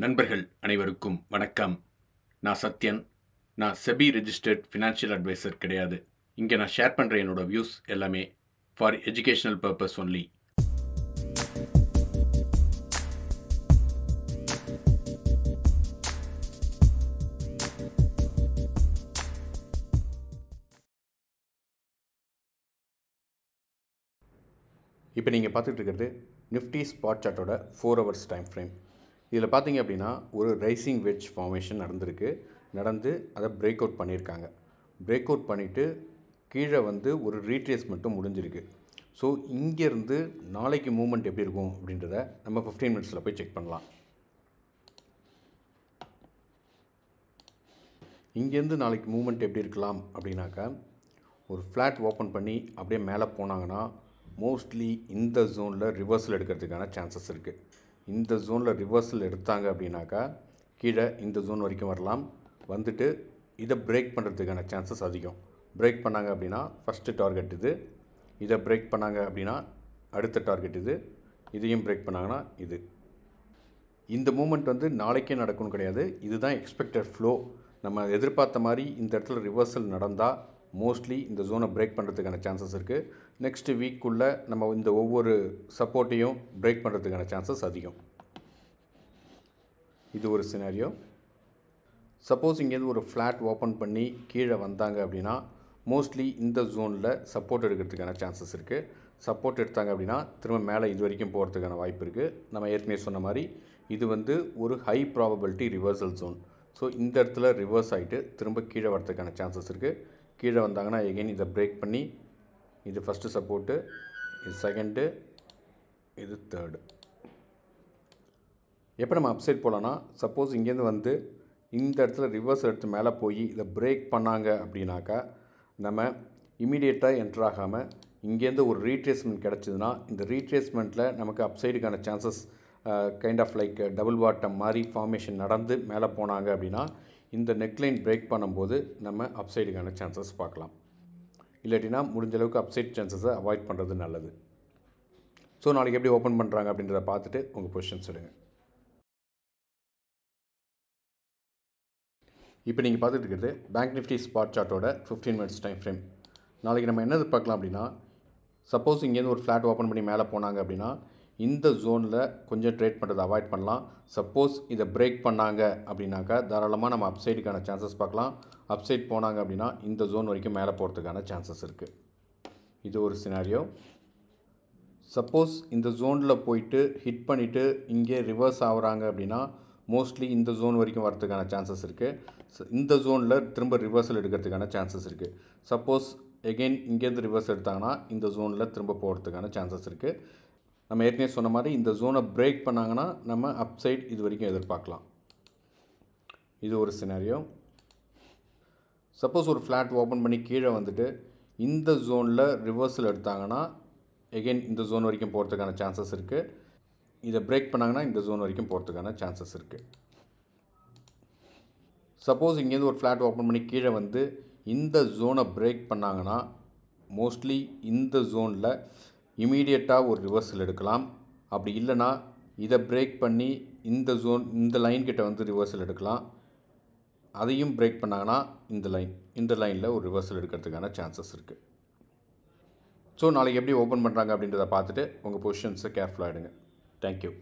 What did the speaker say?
நண்பர்கள் அனைவருக்கும் வணக்கம். நான் சத்யன். நான் செபி ரெஜிஸ்டர்ட் ஃபினான்ஷியல் அட்வைசர் கிடையாது. இங்கே நான் ஷேர் பண்ணுற என்னோட வியூஸ் எல்லாமே ஃபார் எஜுகேஷனல் பர்பஸ் ஒன்லி. இப்போ நீங்கள் பார்த்துட்டு இருக்கிறது நிஃப்டி ஸ்பாட் சார்ட்டோட 4 hours டைம் ஃப்ரேம். இதில் பார்த்தீங்க அப்படின்னா ஒரு ரைசிங் வெட்ஜ் ஃபார்மேஷன் நடந்து அதை பிரேக் அவுட் பண்ணியிருக்காங்க. பிரேக் அவுட் பண்ணிவிட்டு கீழே ஒரு ரீட்ரேஸ் மட்டும் முடிஞ்சிருக்கு. ஸோ இங்கேருந்து நாளைக்கு மூவ்மெண்ட் எப்படி இருக்கும் அப்படின்றத நம்ம 15 minutesல போய் செக் பண்ணலாம். இங்கேருந்து நாளைக்கு மூவ்மெண்ட் எப்படி இருக்கலாம் அப்படின்னாக்கா, ஒரு ஃப்ளாட் ஓப்பன் பண்ணி அப்படியே மேலே போனாங்கன்னா மோஸ்ட்லி இந்த ஜோனில் ரிவர்சல் எடுக்கிறதுக்கான சான்சஸ் இருக்குது. இந்த ஜோனில் ரிவர்சல் எடுத்தாங்க அப்படின்னாக்கா கீழே இந்த ஜோன் வரைக்கும் வரலாம். வந்துட்டு இதை பிரேக் பண்ணுறதுக்கான சான்சஸ் அதிகம். பிரேக் பண்ணாங்க அப்படின்னா ஃபஸ்ட்டு டார்கெட் இது. இதை பிரேக் பண்ணாங்க அப்படின்னா அடுத்த டார்கெட் இது. இதையும் பிரேக் பண்ணாங்கன்னா இது. இந்த மூமெண்ட் நாளைக்கே நடக்கும்னு கிடையாது. இதுதான் எக்ஸ்பெக்டட் ஃப்ளோ. நம்ம எதிர்பார்த்த மாதிரி இந்த இடத்துல ரிவர்சல் நடந்தால் மோஸ்ட்லி இந்த ஜோனை பிரேக் பண்ணுறதுக்கான சான்சஸ் இருக்குது. நெக்ஸ்ட் வீக்குள்ளே நம்ம இந்த ஒவ்வொரு சப்போர்ட்டையும் பிரேக் பண்ணுறதுக்கான சான்சஸ் அதிகம். இது ஒரு சினாரியோ. சப்போஸ் இங்கேருந்து ஒரு ஃப்ளாட் ஓப்பன் பண்ணி கீழே வந்தாங்க அப்படின்னா மோஸ்ட்லி இந்த ஜோனில் சப்போர்ட் எடுக்கிறதுக்கான சான்சஸ் இருக்குது. சப்போர்ட் எடுத்தாங்க அப்படின்னா திரும்ப மேலே இது வரைக்கும் போகிறதுக்கான வாய்ப்பு இருக்குது. நம்ம ஏற்கனவே சொன்ன மாதிரி இது ஒரு high probability reversal zone. So இந்த இடத்துல ரிவர்ஸ் ஆகிட்டு திரும்ப கீழே வரதுக்கான சான்சஸ் இருக்குது. கீழே வந்தாங்கன்னா எகெயின் இதை பிரேக் பண்ணி இது ஃபஸ்ட்டு சப்போர்ட்டு, இது செகண்டு, இது தேர்டு. எப்போ நம்ம அப்சைட் போகலான்னா, சப்போஸ் இங்கேருந்து இந்த இடத்துல ரிவர்ஸ் எடுத்து மேலே போய் இதை பிரேக் பண்ணாங்க அப்படின்னாக்கா நம்ம இமீடியட்டாக என்ட்ரு ஆகாமல் இங்கேருந்து ஒரு ரீட்ரேஸ்மெண்ட் கிடச்சிதுன்னா இந்த ரீட்ரேஸ்மெண்ட்டில் நமக்கு அப்சைடுக்கான chances kind of like double bottom மாதிரி ஃபார்மேஷன் நடந்து மேலே போனாங்க அப்படின்னா இந்த நெக்லைன் பிரேக் பண்ணும்போது நம்ம அப்சைடுக்கான சான்சஸ் பார்க்கலாம். இல்லாட்டினா முடிஞ்ச அளவுக்கு அப்சைட் சான்சஸை அவாய்ட் பண்ணுறது நல்லது. ஸோ நாளைக்கு எப்படி ஓப்பன் பண்ணுறாங்க அப்படின்றத பார்த்துட்டு உங்கள் பொசிஷன்ஸ் எடுங்க. இப்போ நீங்கள் பார்த்துட்டு இருக்கிறது பேங்க் நிஃப்டி ஸ்பாட் சார்ட்டோட 15 minutes டைம் ஃப்ரேம். நாளைக்கு நம்ம என்ன பார்க்கலாம் அப்படின்னா, சப்போஸ் இங்கேருந்து ஒரு ஃப்ளாட் ஓப்பன் பண்ணி மேலே போனாங்க அப்படின்னா இந்த ஜோனில் கொஞ்சம் ட்ரேட் பண்ணுறதை அவாய்ட் பண்ணலாம். சப்போஸ் இதை பிரேக் பண்ணாங்க அப்படின்னாக்கா தாராளமாக நம்ம அப்சைடுக்கான சான்சஸ் பார்க்கலாம். அப்சைட் போனாங்க அப்படின்னா இந்த ஜோன் வரைக்கும் மேலே போகிறதுக்கான சான்சஸ் இருக்குது. இது ஒரு சினாரியோ. சப்போஸ் இந்த ஜோனில் போயிட்டு ஹிட் பண்ணிவிட்டு இங்கே ரிவர்ஸ் ஆகுறாங்க அப்படின்னா மோஸ்ட்லி இந்த ஜோன் வரைக்கும் வரதுக்கான சான்சஸ் இருக்குது. இந்த ஜோனில் திரும்ப ரிவர்சல் எடுக்கிறதுக்கான சான்சஸ் இருக்குது. சப்போஸ் எகெயின் இங்கேருந்து ரிவர்ஸ் எடுத்தாங்கன்னா இந்த ஜோனில் திரும்ப போகிறதுக்கான சான்சஸ் இருக்குது. நம்ம ஏற்கனவே சொன்ன மாதிரி இந்த ஜோனை பிரேக் பண்ணாங்கன்னா நம்ம அப்சைட் இது வரைக்கும் எதிர்பார்க்கலாம். இது ஒரு சினாரியோ. சப்போஸ் ஒரு ஃப்ளாட் ஓப்பன் பண்ணி கீழே இந்த ஜோனில் ரிவர்சல் எடுத்தாங்கன்னா எகெயின் இந்த ஜோன் வரைக்கும் போகிறதுக்கான சான்சஸ் இருக்குது. இதை பிரேக் பண்ணாங்கன்னா இந்த ஜோன் வரைக்கும் போகிறதுக்கான சான்சஸ் இருக்குது. சப்போஸ் இங்கேருந்து ஒரு ஃப்ளாட் ஓப்பன் பண்ணி கீழே இந்த ஜோனை பிரேக் பண்ணாங்கன்னா மோஸ்ட்லி இந்த ஜோனில் இமீடியட்டாக ஒரு ரிவர்சல் எடுக்கலாம். அப்படி இல்லைனா இதை பிரேக் பண்ணி இந்த ஜோன் இந்த லைன் கிட்ட ரிவர்சல் எடுக்கலாம். அதையும் பிரேக் பண்ணாங்கன்னா இந்த லைனில் ஒரு ரிவர்சல் எடுக்கிறதுக்கான சான்சஸ் இருக்குது. ஸோ நாளைக்கு எப்படி ஓப்பன் பண்ணுறாங்க அப்படின்றத பார்த்துட்டு உங்கள் பொசிஷன்ஸை கேர்ஃபுல்லாக எடுங்க. தேங்க்யூ.